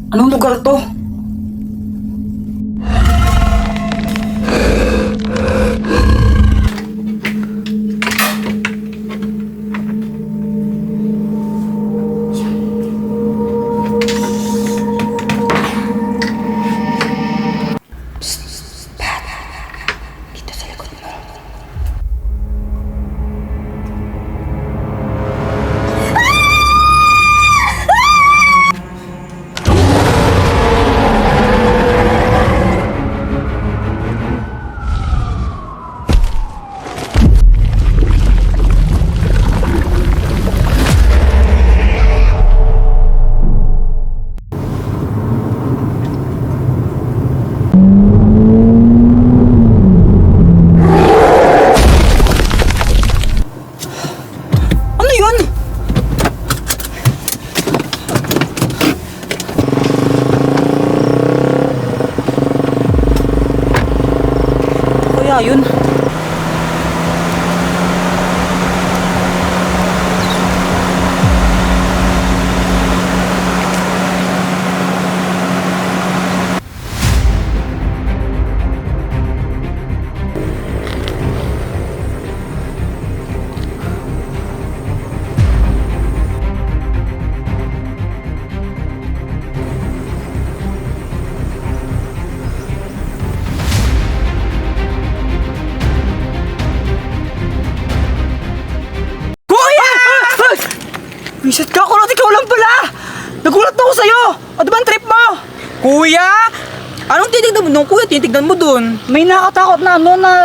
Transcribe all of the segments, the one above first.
Anong lugar to? Ano yun? Kaya yun? Kuya! Visit ka, kulot, ikaw lang pala! Nagulat ako sa'yo! Ano ba ang trip mo? Kuya? Anong titignan mo doon, kuya? Titignan mo doon. May nakatakot na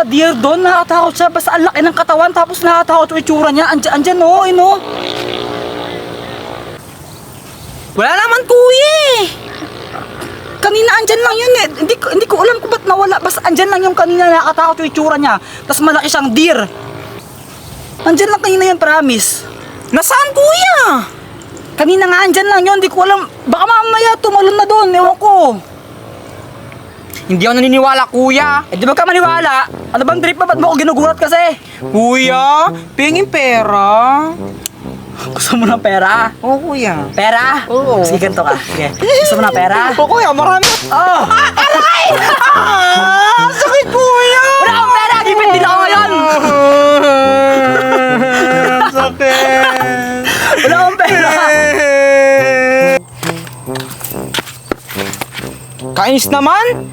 deer doon, nakatakot siya, basta ang laki ng katawan, tapos nakatakot yung itsura niya, andyan no, no? Wala naman, kuya eh. Kanina andyan lang yun eh, hindi ko alam kung ba't nawala, basta andyan lang yung kanina nakatakot yung itsura niya, tapos malaki siyang deer. Andyan lang kanina yun, promise. Nasaan, kuya? Kanina nga andyan lang yun, hindi ko alam, baka mamaya tumalon na doon, ewan ko. Hindi ako naniniwala, kuya. Eh di ba ka maniwala? Ano bang trip mo? Ba't mo ako ginugulat kasi? Kuya, pingin pera. Gusto mo ng pera? Oo, kuya. Pera? Oo. Sige, ganito ka. Sige. Gusto mo ng pera? Oo, kuya, marami. Oh! Sakit, kuya. Wala akong pera! Gipit din ako ngayon! Sakit. Wala akong pera! Kainis naman.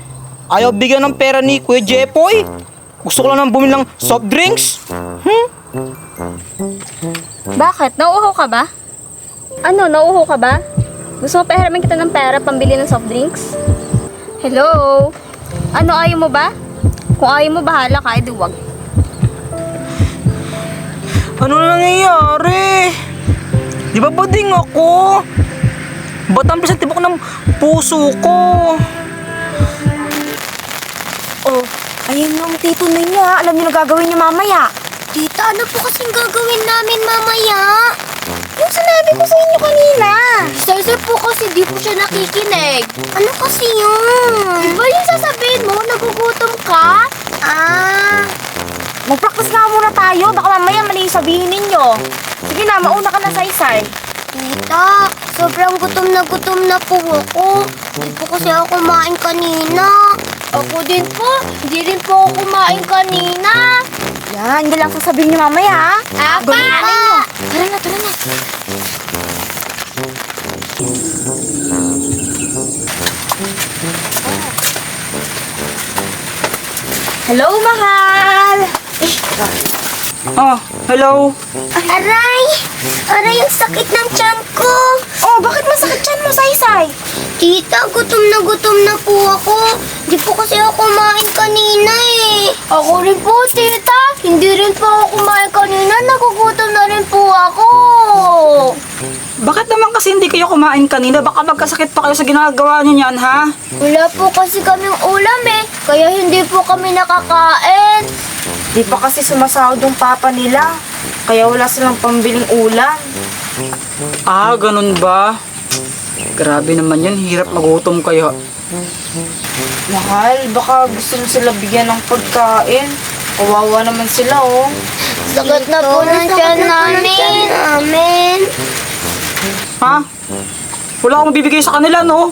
Ayaw bigyan ng pera ni Kuya Jepoy. Gusto ko lang nang bumili ng soft drinks. Bakit? Nauuhaw ka ba? Ano, nauuhaw ka ba? Gusto mo pahiramin kita ng pera pambili ng soft drinks? Hello? Ano, ayaw mo ba? Kung ayaw mo, bahala ka, edi wag. Ano nangyayari? Di ba bading ako? Ba't ang bilis ang tibok ng puso ko? Oh, ayun yung tito na niya. Alam niyo na gagawin niya mamaya. Tita, ano po kasing gagawin namin mamaya? Yung sinabi ko sa inyo kanina. Sir po kasi di po siya nakikinig. Ano kasi yun? Di ba yung sasabihin mo, nagugutom ka? Mag-practice nga muna tayo. Baka mamaya mali yung sabihin ninyo. Sige na, mauna ka na sa isay. Tita, sobrang gutom na po ako. Di po kasi ako kumain kanina. Ako din po, hindi rin po ako kumain kanina. Yan, hindi lang sasabihin niyo mamaya, ha? Apa! Tara na, tara na. Hello, mahal! Oh, hello? Aray! Aray, ang sakit ng tiyan ko. Oh, bakit masakit yan mo, Saysay? Tita, gutom na po ako. Di po kasi ako kumain kanina eh. Ako rin po, tita. Hindi rin po ako kumain kanina. Nagugutom na rin po ako. Bakit naman kasi hindi kayo kumain kanina? Baka magkasakit pa kayo sa ginagawa niyo yan, ha? Wala po kasi kaming ulam eh. Kaya hindi po kami nakakain. Di pa kasi sumasahod yung papa nila. Kaya wala silang pambiling ulam. Ah, ganun ba? Grabe naman yan, hirap magutom kayo. Mahal, baka gusto mo sila bigyan ng pagkain. Kawawa naman sila, oh. Sagat na po ng tiyan namin. Ha? Wala akong bibigay sa kanila, no?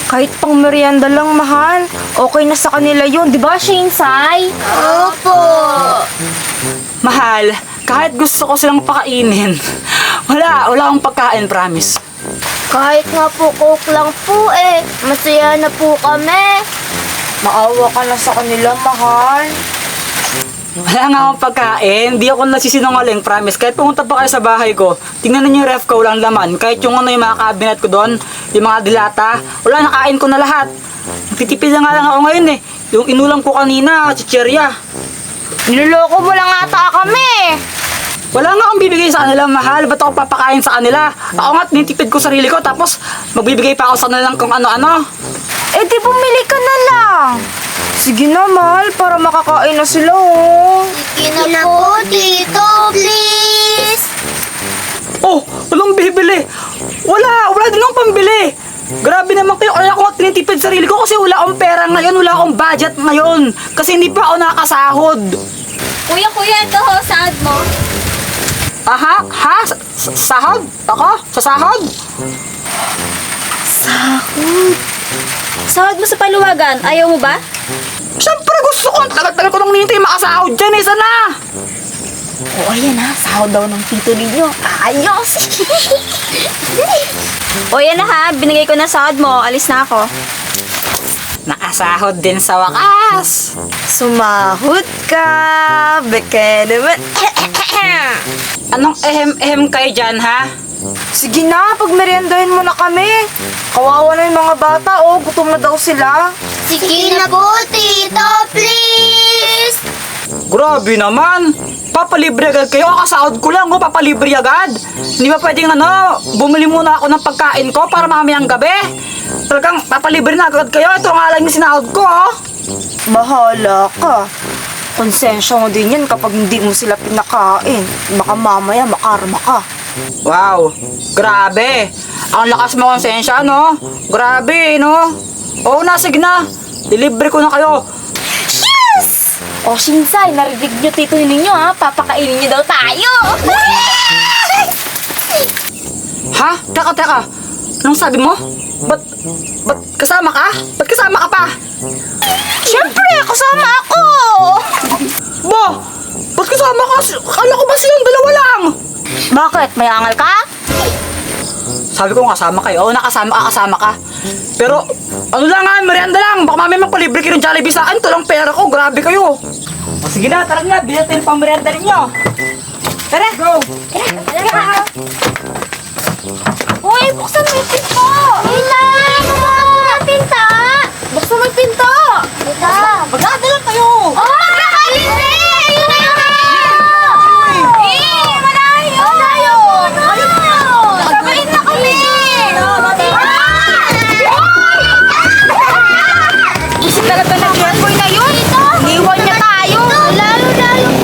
Kahit pang merienda lang, mahal. Okay na sa kanila yun. Di ba, Shinsay? Opo. Mahal, kahit gusto ko silang pakainin, wala akong pagkain, promise. Kahit nga po coke lang po eh. Masaya na po kami. Maawa ka na sa kanila, mahal. Wala nga akong pagkain, di ako nasisinungaling, promise. Kahit pumunta pa kayo sa bahay ko, tingnan ninyo yung ref ko, walang laman. Kahit yung yung mga cabinet ko doon, yung mga dilata, wala, nakain ko na lahat. Titipid na nga lang ako ngayon eh. Yung inulam ko kanina, chicherya. Niloloko mo lang ata kami. Wala nga akong bibigay sa kanila, mahal. Ba't ako papakain sa kanila? Ako nga, tinitipid ko sarili ko, tapos magbibigay pa ako sa kanila ng kung ano-ano. Eh, di bumili ka na lang. Sige na, mahal, para makakain na sila, oh. Sige na po, Tito, please. Oh, walang bibili. Wala din akong pambili. Grabe naman kayo, kaya ako nga tinitipid sarili ko kasi wala akong pera ngayon, wala akong budget ngayon. Kasi hindi pa ako nakasahod. Kuya, ito ho, sahod mo. Aha? Ha? Sahod? Ako? Sa sahod? Sahod mo sa paluwagan, ayaw mo ba? Siyempre gusto ko. Tagal-tagal ko nang nintay makasahod dyan eh. Sana? O, ayan ha, sahod daw ng tito ninyo. Ayos! O yan na ha, binigay ko na sahod mo, alis na ako. Nakasahod din sa wakas. Sumahod ka, beke naman. Anong ehem-ehem kayo dyan, ha? Sige na, pagmeriendahin mo na kami. Kawawa na yung mga bata, oh, gutom na daw sila. Sige na po, Tito, please. Grabe naman. Papalibre agad kayo. Kasahod ko lang, oh. Papalibre agad. Hindi ba pwedeng bumili muna ako ng pagkain ko para mamayang gabi? Talagang papalibre na agad kayo. Ito nga lang yung sinahod ko, oh. Bahala ka. Konsensya mo din yan kapag hindi mo sila pinakain. Baka mamaya makarma ka. Wow, grabe. Ang lakas mo konsensya, no? Grabe, no? Oo na, sige na. Delivery ko na kayo. O, Shinsay, narinig nyo tito ninyo ha. Papakainin nyo daw tayo. Ha? Teka. Anong sabi mo? Ba't kasama ka? Ba't kasama ka pa? Siyempre, kasama ako. Ba? Ba't kasama ka? Akala ko ba silang dalawa lang? Bakit? May angal ka? Sabi ko kasama kayo. Oo, kasama ka. Pero, ano lang nga, merienda lang. Baka mamaya magpalibre kayo ng Jollibee sa akin. Ito lang pera ko. Grabe kayo. O sige na, tara nga. Bilhin natin pang merienda ninyo. Tara, go. Uy, buksan mo yung pinto. Hila, buksan mo yung pinto. Buksan mo yung pinto. Hila. Magdadala kayo. Oh, magkakalis eh. Ayun na yun. Malayo. Sabayin na kami. Isip talaga ng boy na yun. Iwan niya tayo. Lalo.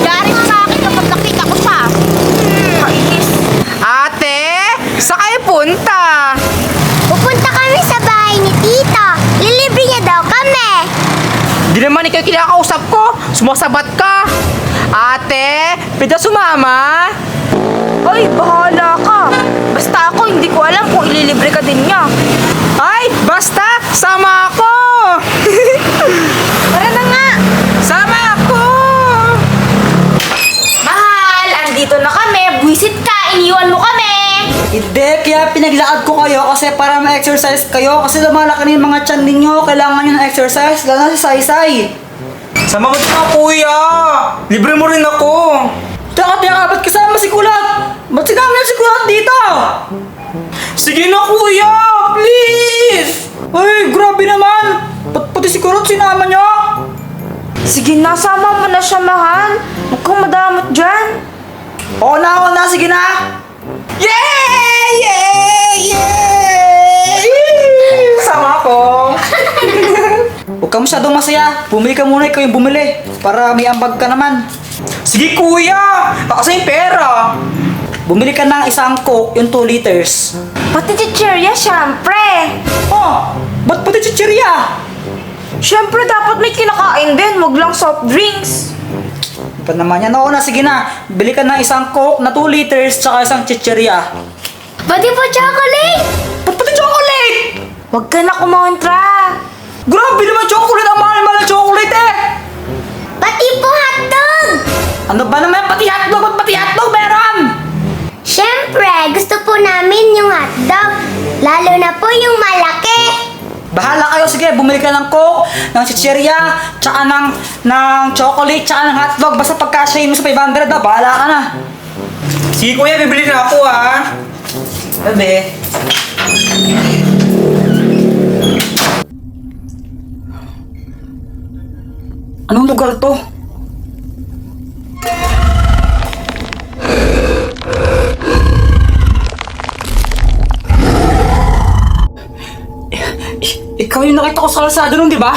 Dari sa akin kapag nakita ko siya. Kainis. Ate, saan kayo punta? Pupunta kami sa bahay ni Tito. Lilibre niya daw kami. Di naman ikaw kinakausap ko. Sumasabat ka. Ate, pwede sumama? Ay, bahala ka. Basta ako, hindi ko alam kung ililibre ka din niya. Ay, basta, sama ako. Tara na nga. Sama ako. Mahal, andito na kami. Buwisit ka, iniwan mo kami. Hindi, kaya pinaglakad ko kayo kasi para ma-exercise kayo. Kasi lumalaki na yung mga tiyan ninyo. Kailangan nyo ng exercise. Lalo na si Saysay. Sama ko din kuya. Libre mo rin ako. Teka, ba't kasama si Kulot? Ba't sinama si Kulot dito? Sige na kuya, please. Ay, grabe naman. Ba't pati si Kulot sinama nyo? Sige na, sama mo na siya, mahal. Huwag kang madamot dyan. Oo na, sige na. Yay! Sama ko. Huwag ka masyadong masaya. Bumili ka muna, ikaw yung bumili. Para may ambag ka naman. Sige kuya, kasi yung pera. Bumili ka ng isang Coke, yung 2 liters. Pati chichirya, syempre. Oh, ba't pati chichirya? Syempre, dapat may kinakain din. Huwag lang soft drinks. Pa naman yan. Oo na, sige na. Bili ka ng isang Coke na 2 liters tsaka isang chichirya. Pati po chocolate. Ba't pati chocolate? Huwag ka na kumontra. Grabe naman chocolate! Ang mahal-mahal na chocolate eh! Pati po hotdog! Ano ba naman? Pati hotdog at pati hotdog meron! Siyempre, gusto po namin yung hotdog. Lalo na po yung malaki. Bahala kayo, sige, bumili ka ng Coke, ng chichirya, tsaka ng chocolate, tsaka ng hotdog. Basta pagkasyahin mo sa 500 na, bahala ka na. Sige kuya, bibili na ako ah. Sabi. Anong lugar to? Ikaw yung nakita ko sa kalsada nun, di ba?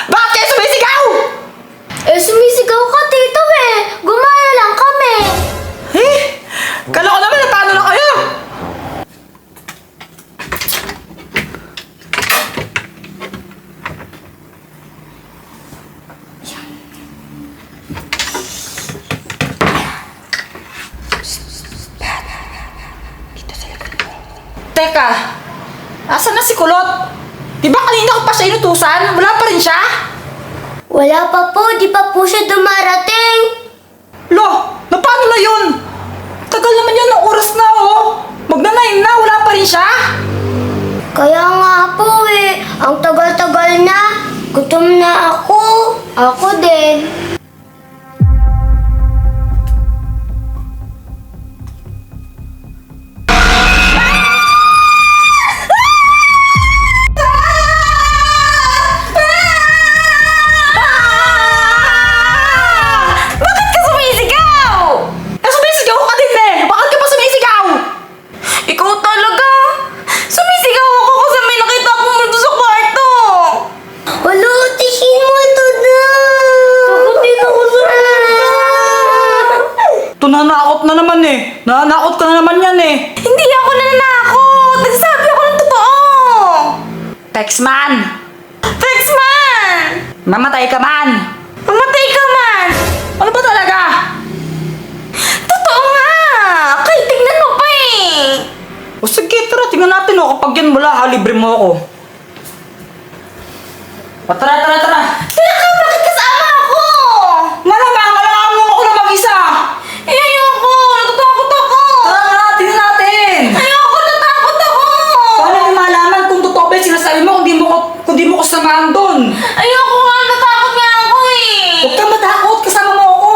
Bakit kayo sumisigaw? Eh, sumisigaw ka, tito eh. Gumaya lang kami. Eh, kala ko naman na paano na kayo? Teka, asan na si Kulot? Di ba kanina ko pa siya inutusan? Wala pa rin siya? Wala pa po, di pa po siya dumarating. Lo, na paano na yun? Tagal naman yan ng oras na oh. Magna-9 na, wala pa rin siya? Kaya nga po eh, ang tagal-tagal na. Gutom na ako. Ako din. Bakit ka sumisigaw? Eh, sumisigaw ka din eh. Bakit ka pa sumisigaw? Ikaw talaga. Sumisigaw ako kasi may nakita akong multo sa kwarto. Wala, tihin mo ito na. Takutin ako sa Ito nanakot na naman eh. Nanakot ka na naman yan eh. Hindi ako nananakot. Nagsasabi ako ng totoo. Texman! Texman! Mamatay ka man! Mamatay ka man. Ano ba talaga? Totoo nga. Kay tignan mo pa eh. O sige, tara, tingnan natin oh. Kapag yan wala, ha, libre mo ako. O tara, tara, tara. Teka, bakit kasama ako? Malamang, alam mo ako na mag-isa. Eh, ayoko. Natatakot ako. Tara na, tingnan natin. Ayoko, natakot ako. Paano mo malaman kung totoo ba yung sinasabi mo kung di mo kasamahan doon? Ayoko nga, natakot nga ako eh. Huwag kang matakot, kasama mo ako.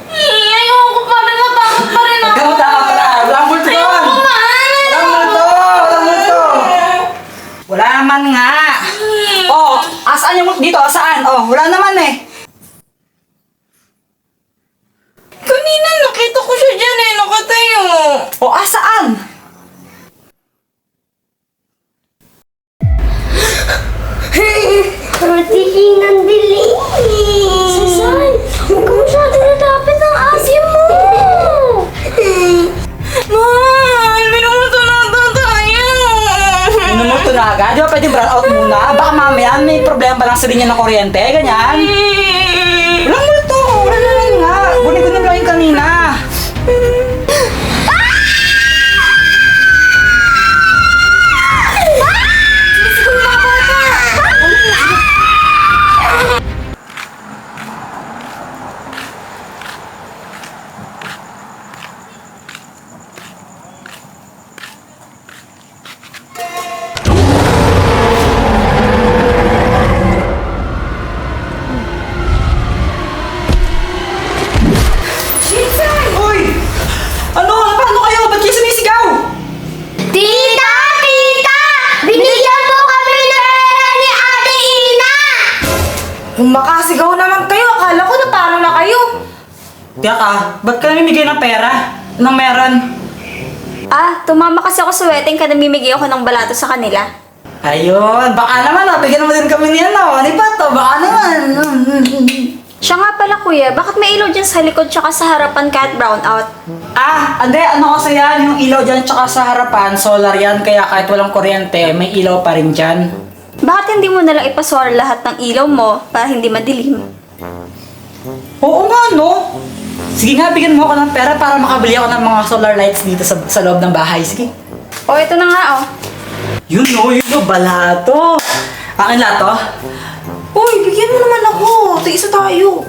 Eh, ayoko pa rin, natakot pa rin Huwag ako. kang matakot, tara. Walang multo doon. Ayoko man. Walang multo, walang multo. Wala naman nga. Oh, asaan yung multo dito? Asaan? Oh, wala naman eh. Kanina nakita ko siya dyan eh, nakatayo. Oh, asaan? Tihin ang dilim. Sasay, huwag ka masyado natapit ng asim mo. Man, minumuto na tayo. Minumuto na agad? Di ba pwede brown out muna? Baka mamaya may problema lang sa linya ng kuryente, ganyan. Walang multo, wala naman nga. Guni-guni lang yung kanina. Uy! Ano? Paano kayo? Ba't kayo sumisigaw? Tita! Tita! Binigyan po kami ng pera ni Ate Ina! Kung makasigaw naman kayo, akala ko na paano na kayo. Teka, ba't ka namimigay ng pera? Nang meron? Ah, tumama kasi ako sa wedding ka namimigay ako ng balato sa kanila. Ayun, baka naman bigyan mo din kami niyan Ni Pato, baka naman. Siya nga pala kuya, bakit may ilaw dyan sa likod tsaka sa harapan kahit brown out? Ah, hindi, ano kasi yan, yung ilaw dyan tsaka sa harapan, solar yan, kaya kahit walang kuryente, may ilaw pa rin dyan. Bakit Bakit hindi mo nalang ipaswar lahat ng ilaw mo para hindi madilim? Oo nga, no? Sige nga, bigyan mo ako ng pera para makabili ako ng mga solar lights dito sa loob ng bahay. Sige. O, ito na nga, oh. Yun no, balato. Akin lato? Uy, bigyan mo naman ako. Tig-isa tayo.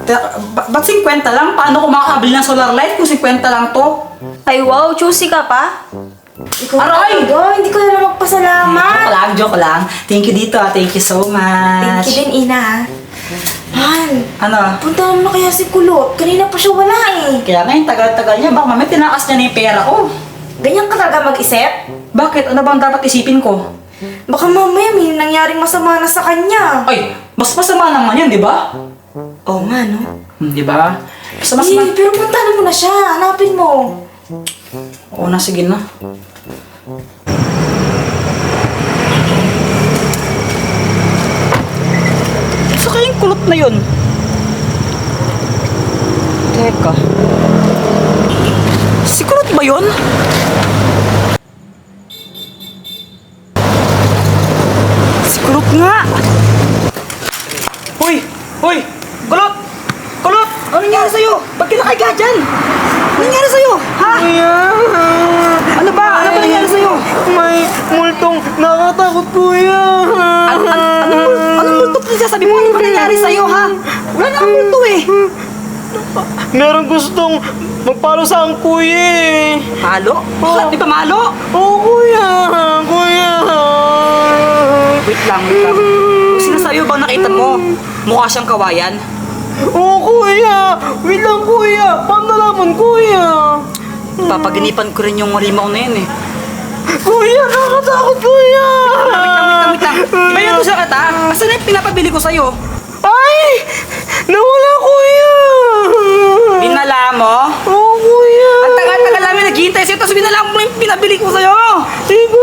Ba't 50 lang? Paano ko makakabili ng solar light kung 50 lang to? Ay, wow, choosy ka pa? Ikaw Aray! talaga, hindi ko na lang magpasalamat. Joke lang. Thank you dito, Thank you so much. Thank you din, Ina. Han, Ano? punta naman na kaya si Kulot. Kanina pa siya wala eh. Kaya ngayon, tagal-tagal niya. Baka mamaya tinakas niya na yung pera ko. Ganyan ka talaga mag-isip? Bakit? Ano bang dapat isipin ko? Baka mamaya may nangyaring masama na sa kanya. Ay, mas masama naman yan, di ba? Oo nga, no? Di ba? Basta mas Eh, pero puntahan mo na siya. Hanapin mo. Oo na, sige na. Sa kayong kulot na yun? Teka. Si kulot ba yun? Si kulot nga! Hoy! Hoy! Kulot! Kulot! Ano nangyari sa'yo? Ba't kinakahiga dyan? Ano nangyari sa'yo? Ha? Ano ba? Ano ba nangyari sa'yo? May multong nakatakot, kuya. Anong multo pinagsasabi mo? Ano ba nangyari sa'yo, ha? Wala namang multo eh. Meron gustong magpalo sa ang kuya eh. Malo? Bakit? Di ba malo? Oo, kuya. Kuya. Wait lang. Kung sinasabi mo bang nakita mo, mukha siyang kawayan. Oo, kuya. Wait lang, kuya. Paano nalaman, kuya? Papaginipan ko rin yung halimaw na yun eh. Kuya, nakakatakot, kuya. Wait lang. Iba yun sa kata. Asan na yung pinapabili ko sa'yo? Ay! Nawala, kuya. Binala mo? Oo, kuya. Ang tagal-tagal namin naghihintay sa'yo, tapos binala mo yung pinabili ko sa'yo. Hindi ko